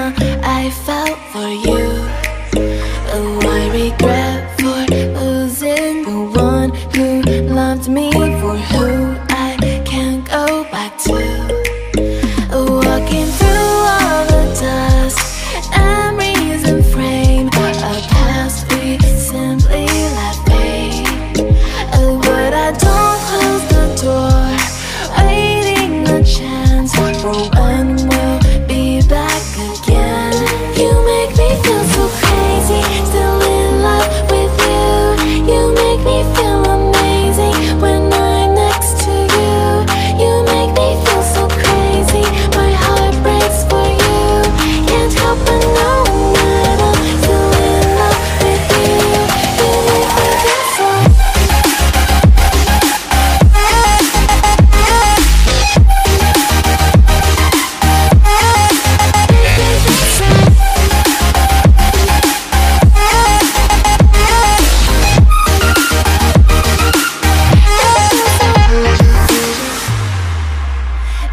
I felt for you. Oh, I regret for losing the one who loved me for who I can't go back to. Walking through all the dust and reason frame a past we simply let fade. Oh, but I don't close the door, waiting the chance for when we'll be back again. You make me feel so crazy, still in love with you. You make me feel amazing when I'm next to you. You make me feel so crazy, my heart breaks for you. Can't help but know that I'm still in love with you. You make me feel so.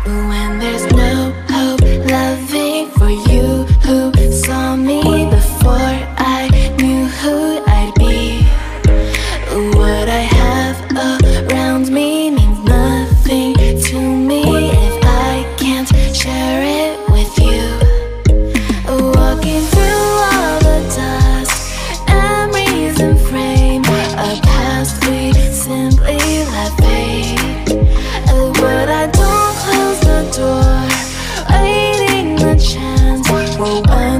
When there's no hope, loving for you who saw me before I knew who I'd be. What I have around me means nothing to me if I can't share it with you. Walking through all the dust and reason frame a past we simply let fade. But I don't close the door, waiting the chance for when